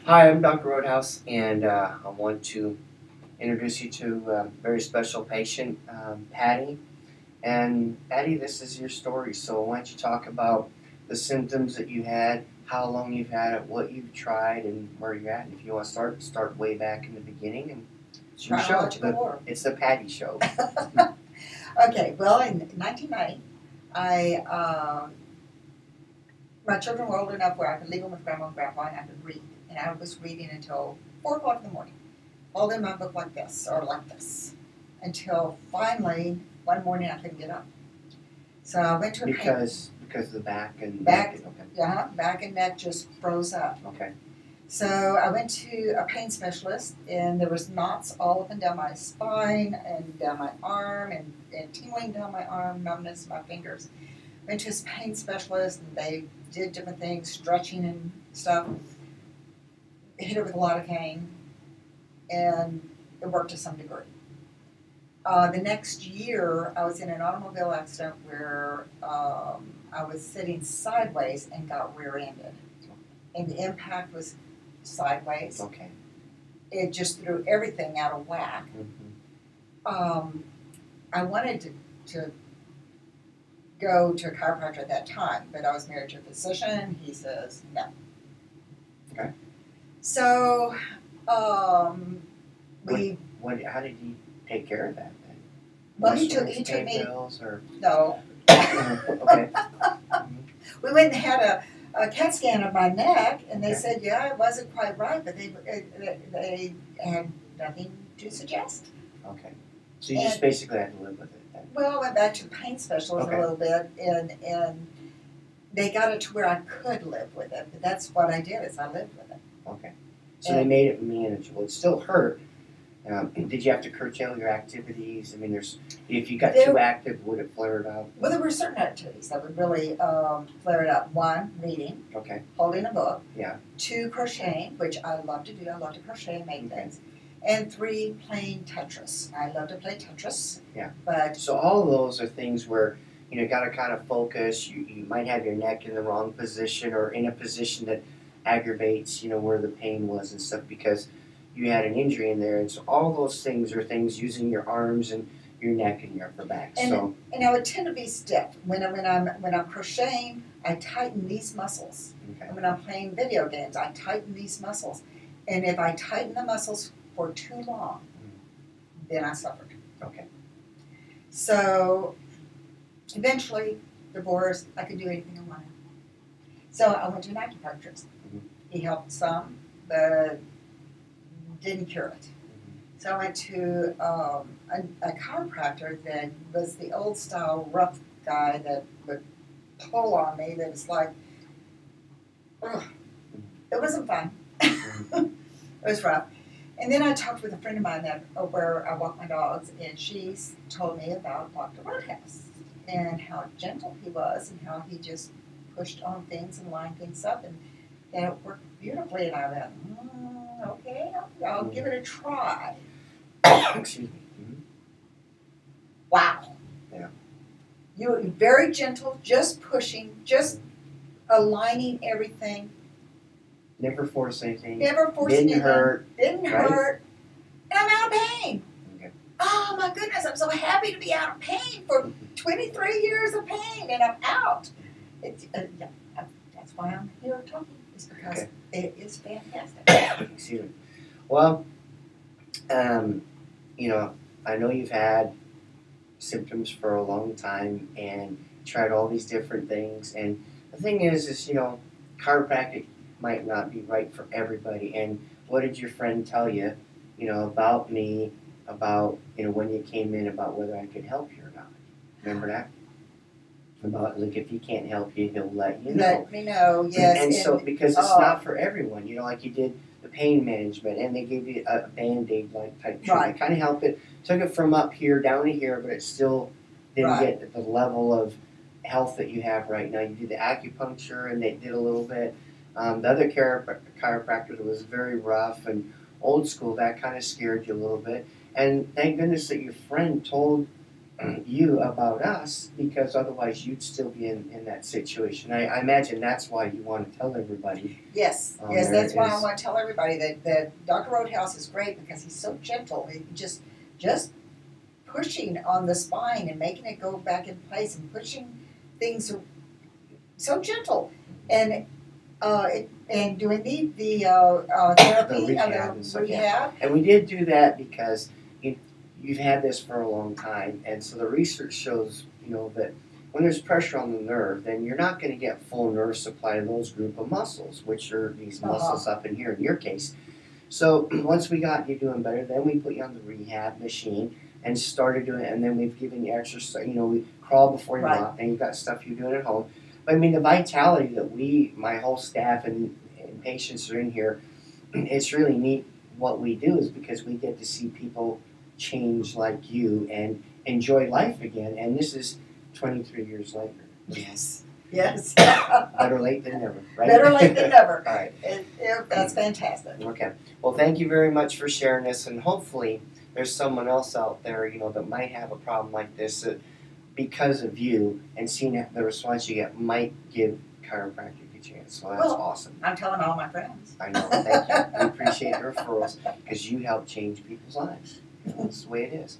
Hi, I'm Dr. Roadhouse, and I want to introduce you to a very special patient, Patty. And Patty, this is your story. So why don't you talk about the symptoms that you had, how long you've had it, what you've tried, and where you're at. If you want to start way back in the beginning, and it's your show. Chronological order. It's the Patty Show. Okay, well, in 1990, my children were old enough where I could leave them with Grandma and Grandpa and I could read. And I was reading until 4 o'clock in the morning, holding my book like this or like this, until finally one morning I couldn't get up. So I went to a because of the back and back, neck. Okay. yeah, back and neck just froze up. Okay. So I went to a pain specialist, and there was knots all up and down my spine and down my arm and tingling down my arm, numbness in my fingers. Went to his pain specialist, and they did different things, stretching and stuff. Hit it with a lot of cane, and it worked to some degree. The next year, I was in an automobile accident where I was sitting sideways and got rear-ended. And the impact was sideways. Okay. It just threw everything out of whack. Mm-hmm. I wanted to go to a chiropractor at that time, but I was married to a physician. He says no. Okay. So How did he take care of that then? Well, he took me. Pills or No. okay. We went and had a CAT scan of my neck, and they said, yeah, it wasn't quite right, but they had nothing to suggest. Okay. So you just basically had to live with it then? Well, I went back to the pain specialist a little bit, and they got it to where I could live with it. But that's what I did, is I lived with it. Okay. So they made it manageable. It still hurt. Did you have to curtail your activities? I mean, if you got too active, would it flare it up? Well, there were certain activities that would really flare it up. 1, reading. Okay. Holding a book. Yeah. 2, crocheting, which I love to do. I love to crochet and make things. And 3, playing Tetris. I love to play Tetris. Yeah. But so all of those are things where you got to kind of focus. You might have your neck in the wrong position or in a position that aggravates, where the pain was and stuff because you had an injury in there. And so all those things are things using your arms and your neck and your upper back. And I would tend to be stiff. When I'm crocheting, I tighten these muscles. Okay. And when I'm playing video games, I tighten these muscles. And if I tighten the muscles for too long, then I suffered. Okay. So eventually, divorced, I could do anything I wanted. So I went to an acupuncturist. Mm-hmm. He helped some, but didn't cure it. Mm-hmm. So I went to a chiropractor that was the old style rough guy that would pull on me. That was like, ugh. It wasn't fun. It was rough. And then I talked with a friend of mine where I walk my dogs, and she told me about Dr. Roadhouse and how gentle he was and how he just pushed on things and lined things up, and that it worked beautifully. And I went, okay, I'll give it a try. Excuse me. Mm-hmm. Wow. Yeah. You were very gentle, just pushing, just aligning everything. Never forced anything. Never forced anything. Didn't hurt. Didn't hurt. And I'm out of pain. Okay. Oh my goodness, I'm so happy to be out of pain for 23 years of pain, and I'm out. That's why I'm here talking, is because it is fantastic. Excuse me. Well, I know you've had symptoms for a long time and tried all these different things, and the thing is chiropractic might not be right for everybody. And what did your friend tell you, about me, about, when you came in, about whether I could help you or not? Remember that? About, like, if he can't help you, he'll let you know. Let me know, yes. And so, because it's not for everyone, like you did the pain management, and they gave you a Band-Aid like type treatment. Kind of helped it, took it from up here down to here, but it still didn't get the level of health that you have right now. You did the acupuncture, and they did a little bit. The other chiropractor was very rough and old school. That kind of scared you a little bit. And thank goodness that your friend told you about us, because otherwise you'd still be in that situation. I imagine that's why you want to tell everybody. Yes, yes, that's why I want to tell everybody that Dr. Roadhouse is great because he's so gentle. He just pushing on the spine and making it go back in place and pushing things so gentle. And and doing the therapy, rehab and stuff, rehab. And we did do that because you've had this for a long time, and so the research shows, that when there's pressure on the nerve, then you're not going to get full nerve supply to those group of muscles, which are these muscles up in here in your case. So once we got you doing better, then we put you on the rehab machine and started doing it, and then we've given you exercise. We crawl before you walk, and you've got stuff you're doing at home. But I mean, the vitality that my whole staff and patients are in here, it's really neat. What we do is because we get to see people change like you and enjoy life again. And this is 23 years later. Yes. Yes. Better late than never, right? Better late than never. All right. That's fantastic. Okay. Well, thank you very much for sharing this, and hopefully there's someone else out there, that might have a problem like this that because of you and seeing the response you get might give chiropractic a chance. So that's awesome. I'm telling all my friends. I know. Thank you. We appreciate the referrals because you help change people's lives. That's the way it is.